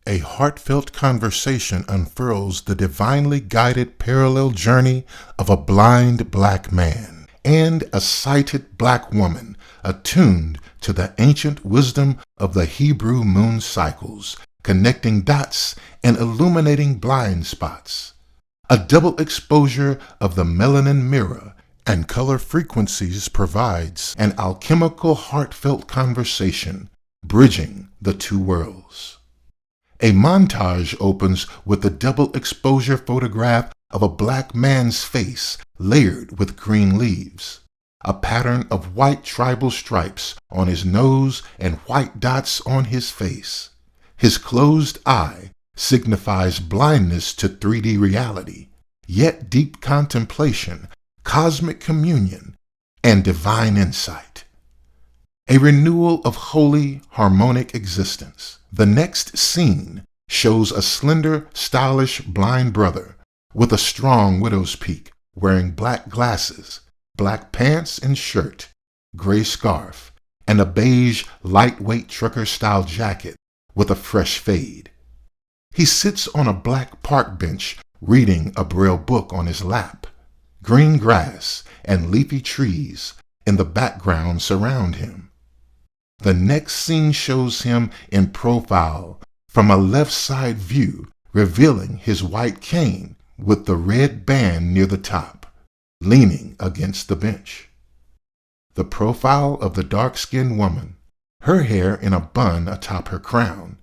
A heartfelt conversation unfurls the divinely guided parallel journey of a blind black man and a sighted black woman attuned to the ancient wisdom of the Hebrew moon cycles, connecting dots and illuminating blind spots. A double exposure of the melanin mirror and color frequencies provides an alchemical heartfelt conversation, bridging the two worlds. A montage opens with a double exposure photograph of a black man's face layered with green leaves, a pattern of white tribal stripes on his nose and white dots on his face. His closed eye signifies blindness to 3D reality, yet deep contemplation, cosmic communion, and divine insight. A renewal of holy, harmonic existence. The next scene shows a slender, stylish blind brother with a strong widow's peak, wearing black glasses, black pants and shirt, gray scarf, and a beige, lightweight trucker-style jacket with a fresh fade. He sits on a black park bench reading a Braille book on his lap. Green grass and leafy trees in the background surround him. The next scene shows him in profile from a left side view, revealing his white cane with the red band near the top, leaning against the bench. The profile of the dark-skinned woman, her hair in a bun atop her crown.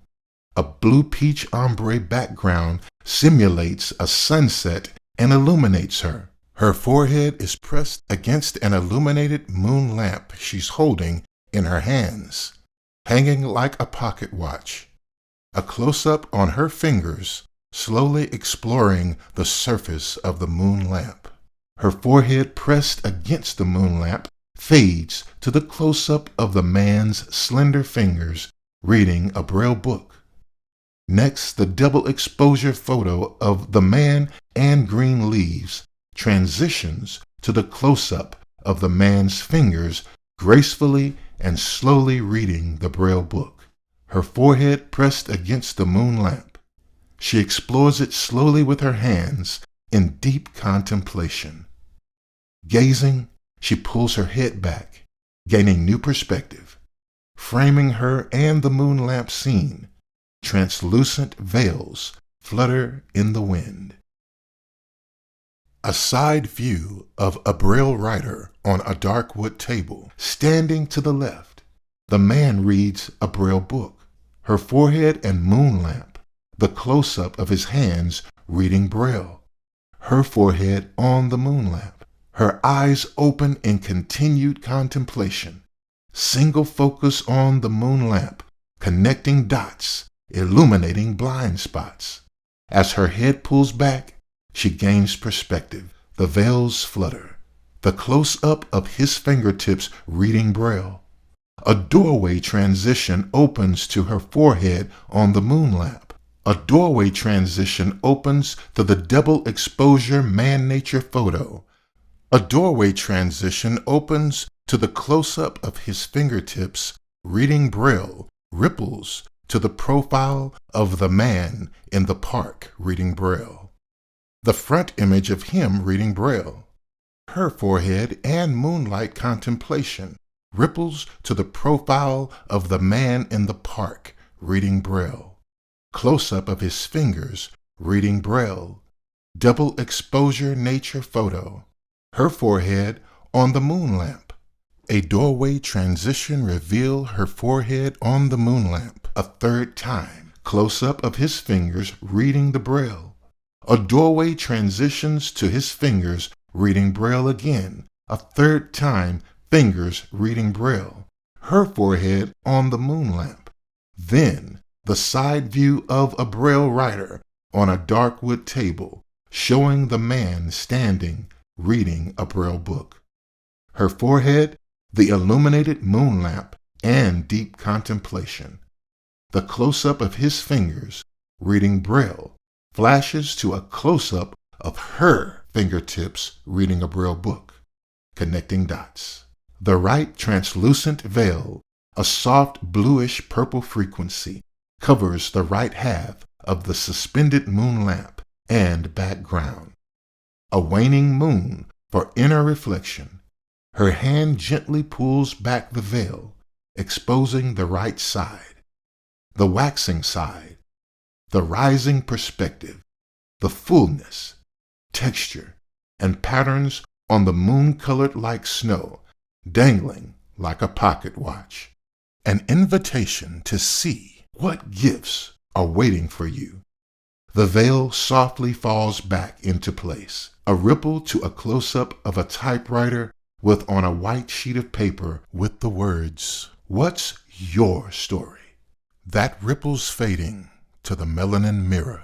A blue peach ombre background simulates a sunset and illuminates her. Her forehead is pressed against an illuminated moon lamp she's holding in her hands, hanging like a pocket watch. A close-up on her fingers, slowly exploring the surface of the moon lamp. Her forehead pressed against the moon lamp fades to the close-up of the man's slender fingers reading a Braille book. Next, the double exposure photo of the man and green leaves transitions to the close-up of the man's fingers gracefully and slowly reading the Braille book, her forehead pressed against the moon lamp. She explores it slowly with her hands in deep contemplation. Gazing, she pulls her head back, gaining new perspective, framing her and the moon lamp scene. Translucent veils flutter in the wind. A side view of a Braille writer on a dark wood table. Standing to the left, the man reads a Braille book, her forehead and moon lamp, the close-up of his hands reading Braille, her forehead on the moon lamp, her eyes open in continued contemplation, single focus on the moon lamp, connecting dots, illuminating blind spots. As her head pulls back, she gains perspective. The veils flutter. The close-up of his fingertips reading Braille. A doorway transition opens to her forehead on the moon lamp. A doorway transition opens to the double exposure man-nature photo. A doorway transition opens to the close-up of his fingertips reading Braille, ripples to the profile of the man in the park reading Braille. The front image of him reading Braille. Her forehead and moonlight contemplation ripples to the profile of the man in the park reading Braille. Close-up of his fingers reading Braille. Double exposure nature photo. Her forehead on the moon lamp. A doorway transition reveal her forehead on the moon lamp a third time. Close-up of his fingers reading the Braille. A doorway transitions to his fingers reading Braille again, a third time, fingers reading Braille, her forehead on the moon lamp. Then, the side view of a Braille writer on a dark wood table, showing the man standing, reading a Braille book. Her forehead, the illuminated moon lamp, and deep contemplation. The close-up of his fingers, reading Braille, flashes to a close-up of her fingertips reading a Braille book, connecting dots. The right translucent veil, a soft bluish purple frequency, covers the right half of the suspended moon lamp and background. A waning moon for inner reflection. Her hand gently pulls back the veil, exposing the right side, the waxing side, the rising perspective, the fullness, texture, and patterns on the moon colored like snow, dangling like a pocket watch. An invitation to see what gifts are waiting for you. The veil softly falls back into place, a ripple to a close-up of a typewriter with on a white sheet of paper with the words, "What's your story?" That ripple's fading to the melanin mirror.